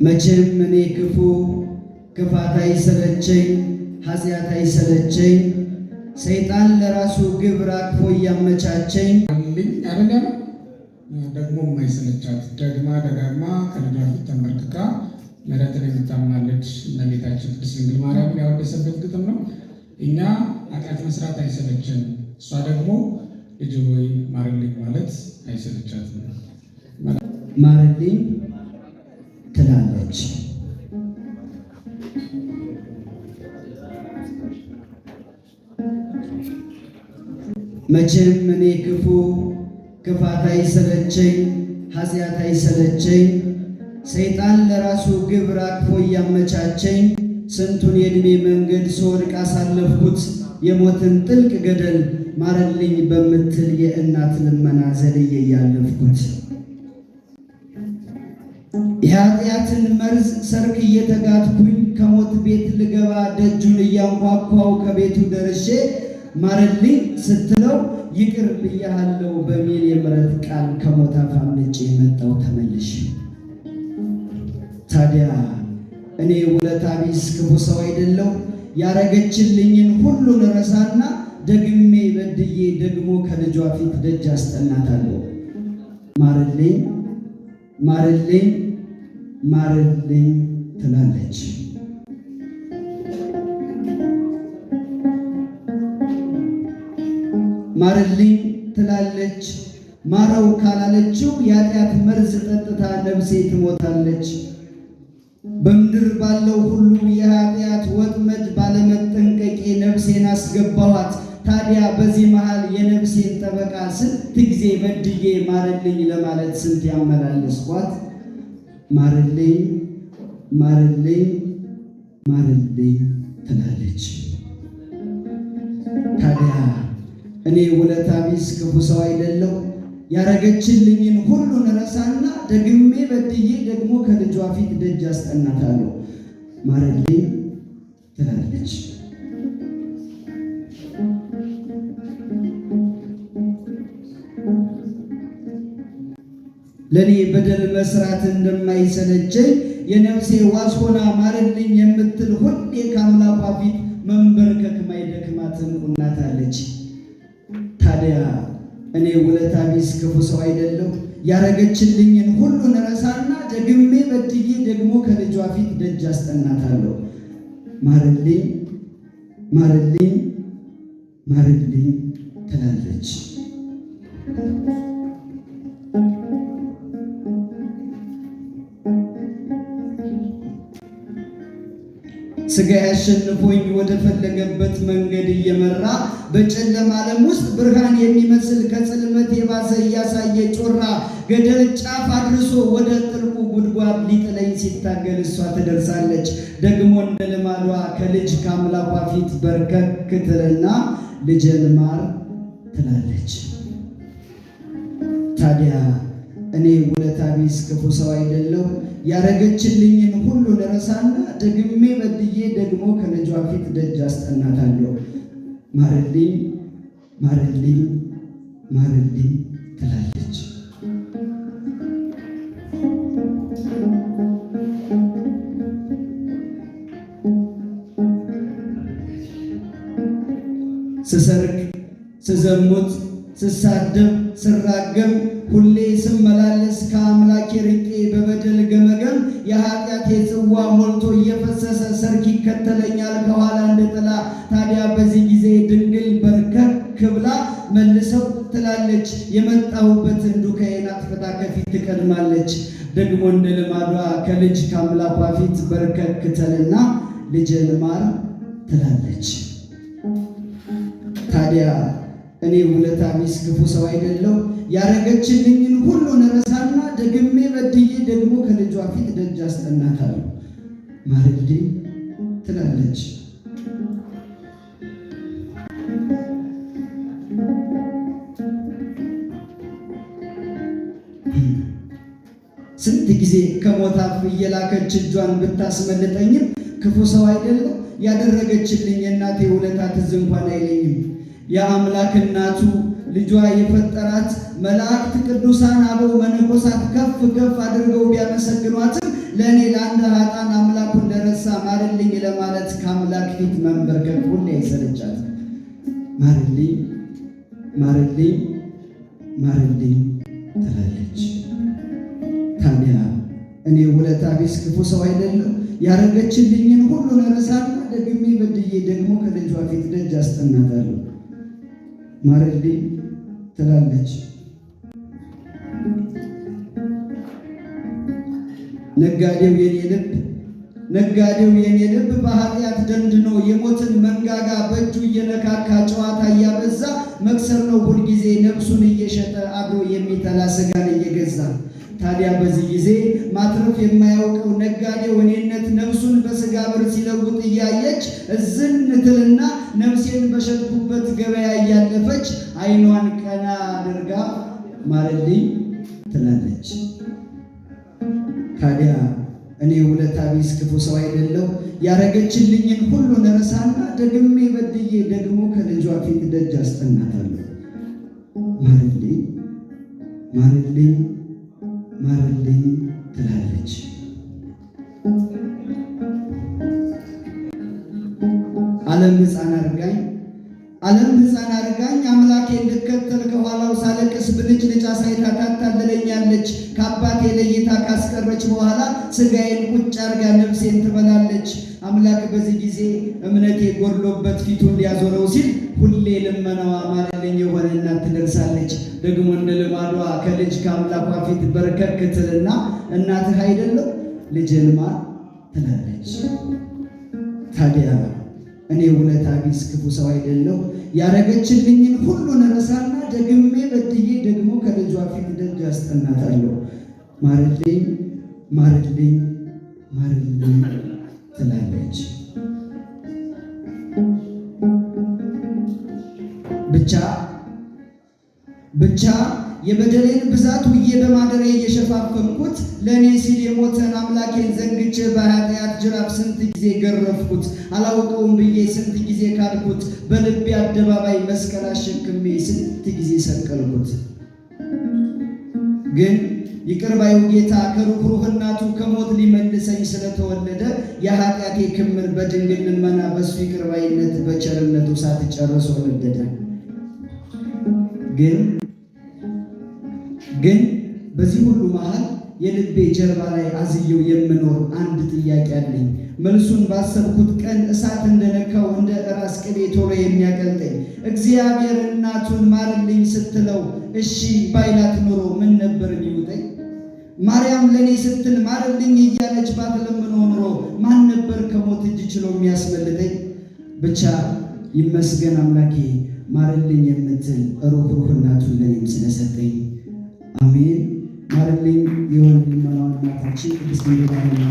መቼም እኔ ክፋት አይሰለቸኝ፣ ኃጢአት አይሰለቸኝ፣ ሰይጣን ለራሱ ግብር አቅፎ እያመቻቸኝ አይደለም ደግሞ የማይሰለቻት ደግማ ደጋግማ ከልጇ ፊት ተንበርክካ ምሕረትን የምታምናለች እመቤታችን ቅድስት ድንግል ማርያምን ያወደሰበት ግጥም ነው። እኛ ኃጢአት መስራት አይሰለችን፣ እሷ ደግሞ ልጅ ሆይ ማርልኝ ማለት አይሰለቻትም። ማርልኝ ትላለች። መቼም እኔ ክፋት አይሰለቸኝ፣ ኃጢአት አይሰለቸኝ፣ ሰይጣን ለራሱ ግብር አቅፎ እያመቻቸኝ ስንቱን የዕድሜ መንገድ ስወድቅ አሳለፍኩት የሞትን ጥልቅ ገደል ማረልኝ በምትል የእናት ልመና ዘልዬ እያለፍኩት የኃጢአትን መርዝ ሰርክ እየተጋትኩኝ ከሞት ቤት ልገባ ደጁን እያንኳኳው ከቤቱ ደርሼ ማረልኝ ስትለው ይቅር ብያለሁ በሚል የምሕረት ቃል ከሞት አፍ አምልጬ መጣሁ ተመልሼ። ታዲያ እኔ ውለታ ቢስ ክፉ ሰው አይደለሁ? ያረገችልኝን ሁሉን ረሳና ደግሜ በድዬ ደግሞ ከልጇ ፊት ደጅ አስጠናታለሁ። ማርልኝ ማርልኝ ማርልኝ ትላለች። ማርልኝ ትላለች። ማረው ካላለችው የኃጢአት መርዝ ጠጥታ ነፍሴ ትሞታለች። በምድር ባለው ሁሉ የኃጢአት ወጥመድ ባለመጠንቀቄ ነፍሴን አስገባኋት። ታዲያ በዚህ መሃል የነፍሴን ጠበቃ ስንት ጊዜ በድዬ ማርልኝ ለማለት ስንት ያመላለስኳት። ማርልኝ ማርልኝ ማርልኝ ትላለች። ታዲያ እኔ ውለታ ቢስ ክፉ ሰው አይደለሁ? ያረገችልኝን ሁሉን ረሳና ደግሜ በድዬ ደግሞ ከልጇ ፊት ደጅ አስጠናታለሁ። ማርልኝ ትላለች። ለኔ በደል መስራት እንደማይሰለቸኝ የነፍሴ ዋስ ሆና ማርልኝ የምትል ሁሌ ከአምላኳ ፊት መንበርከክ ማይደክማት ዕንቁ እናት አለች። ታዲያ እኔ ውለታ ቢስ ክፉ ሰው አይደለሁ? ያረገችልኝን ሁሉን ረሳና ደግሜ በድዬ ደግሞ ከልጇ ፊት ደጅ አስጠናታለሁ። ማርልኝ ማርልኝ ማርልኝ ትላለች። ሥጋ ያሸንፎኝ ወደ ፈለገበት መንገድ እየመራ በጨለማ ዓለም ውስጥ ብርሃን የሚመስል ከጽልመት የባሰ እያሳየ ጮራ ገደል ጫፍ አድርሶ ወደ ጥልቁ ጉድጓድ ሊጥለኝ ሲታገል እሷ ትደርሳለች። ደግሞ እንደ ልማዷ ከልጅ ከአምላኳ ፊት በርከክ ትልና ልጄን ማር ትላለች። ታዲያ እኔ ውለታ ቢስ ክፉ ሰው አይደለሁ? ያረገችልኝን ሁሉ ለረሳና ደግሜ በድዬ ደግሞ ከልጇ ፊት ደጅ አስጠናታለሁ። ማርልኝ ማርልኝ ማርልኝ ትላለች። ስሰርቅ፣ ስዘሙት፣ ስሳደብ፣ ስራገም ሁሌ ስመላለስ ከአምላኬ ርቄ በበደል ገመገም የኃጢአቴ ጽዋ ሞልቶ እየፈሰሰ ሰርክ ይከተለኛል ከኋላ እንደ ጥላ። ታዲያ በዚህ ጊዜ ድንግል በርከክ ብላ መልሰው ትላለች። የመጣሁበትን ዱካዬን አጥፍታ ከፊት ትቀድማለች። ደግሞ እንደ ልማዷ ከልጅ ከአምላኳ ፊት በርከክ ትልና ልጄን ማር ትላለች። ታዲያ እኔ ውለታ ቢስ ክፉ ሰው አይደለሁ? ያረገችልኝን ሁሉን ረሳና ደግሜ በድዬ ደግሞ ከልጇ ፊት ደጅ አስጠናታለሁ። ማርልኝ ትላለች። ስንት ጊዜ ከሞት አፍ እየላከች እጇን ብታስመልጠኝም ክፉ ሰው አይደለሁ? ያደረገችልኝ የእናቴ ውለታ ትዝ እንኳን አይለኝም። የአምላክ እናቱ ልጇ የፈጠራት መላእክት ቅዱሳን አበው መነኮሳት ከፍ ከፍ አድርገው ቢያመሰግኗትም ለእኔ ለአንድ ኃጥአን አምላኩን ለረሳ ማርልኝ ለማለት ከአምላክ ፊት መንበርከክ ሁሌ አይሰለቻት። ማርልኝ ማርልኝ ማርልኝ ትላለች። ታዲያ እኔ ውለታ ቢስ ክፉ ሰው አይደለም? ያረገችልኝን ሁሉን እረሳና ደግሜ በድዬ ደግሞ ከልጇ ፊት ደጅ አስጠናታለሁ። ማርልኝ ትላለች። ነጋዴው የኔ ልብ በኃጢአት ደንድኖ የሞትን መንጋጋ በእጁ እየነካካ ጨዋታ እያበዛ መክሰር ነው ሁልጊዜ ነፍሱን እየሸጠ አብሮ የሚተላ ስጋን እየገዛ። ታዲያ በዚህ ጊዜ ማትረፍ የማያውቀው ነጋዴው እኔነት ነፍሱን በስጋ ብር ሲለውጥ እያየች እዝን ትልና ነፍሴን በሸጥኩበት ገበያ እያለፈች ዓይኗን ቀና አድርጋ ማርልኝ ትላለች። ታዲያ እኔ ውለታ ቢስ ክፉ ሰው አይደለሁ? ያረገችልኝን ሁሉን እረሳና ደግሜ በድዬ ደግሞ ከልጇ ፊት ደጅ አስጠናታለሁ። ማርልኝ ማርልኝ ማርልኝ ትላለች። ዓለም ሕፃን አርጋኝ አምላኬ እንድከተል ከኋላው ሳለቅስ ብልጭልጭ አሳይታ ታታልለኛለች። ከአባቴ ለይታ ካስቀረች በኋላ ሥጋዬን ቁጭ አርጋ ነፍሴን ትበላለች። አምላክ በዚህ ጊዜ እምነቴ ጎድሎበት ፊቱን ሊያዞረው ሲል ሁሌ ልመናዋ ማርልኝ የሆነ እናት ትደርሳለች። ደግሞ እንደ ልማዷ ከልጅ ከአምላኳ ፊት በርከክ ትልና እናትህ አይደለው ልጄን ማር ትላለች። ታዲያ እኔ ውለታ ቢስ ክፉ ሰው አይደለሁ? ያረገችልኝን ሁሉን እረሳና ደግሜ በድዬ ደግሞ ከልጇ ፊት ደጅ አስጠናታለሁ። ማርልኝ ማርልኝ ማርልኝ ትላለች። ብቻ የበደሌን ብዛት ውዬ በማደሪያ እየሸፋፈንኩት ለእኔ ሲል የሞተን አምላኬን ዘንግቼ በኃጢአት ጅራፍ ስንት ጊዜ ገረፍኩት። አላውቀውም ብዬ ስንት ጊዜ ካድኩት። በልቤ አደባባይ መስቀል አሸክሜ ስንት ጊዜ ሰቀልኩት። ግን ይቅር ባዩ ጌታ ከሩኅሩኅ እናቱ ከሞት ሊመልሰኝ ስለተወለደ የኃጢአቴ ክምር በድንግል ልመና በሱ ይቅር ባይነት በቸርነቱ ሳትጨርሶ ነደደ። ግን በዚህ ሁሉ መሃል የልቤ ጀርባ ላይ አዝየው የምኖር አንድ ጥያቄ አለኝ። መልሱን ባሰብኩት ቀን እሳት እንደነካው እንደ ራስ ቅቤ ቶሎ የሚያቀልጠኝ እግዚአብሔር እናቱን ማርልኝ ስትለው እሺ ባይላት ኑሮ ምን ነበር የሚውጠኝ? ማርያም ለእኔ ስትል ማርልኝ እያለች ባትለምነው ኑሮ ማን ነበር ከሞት እጅ ችሎ የሚያስመልጠኝ? ብቻ ይመስገን አምላኬ ማርልኝ የምትል ሩኅሩኅ እናቱን ለእኔም ስለሰጠኝ። አሜን። ማርልኝ የሆነ ልመናዋ እናታችን ቅድስት ድንግል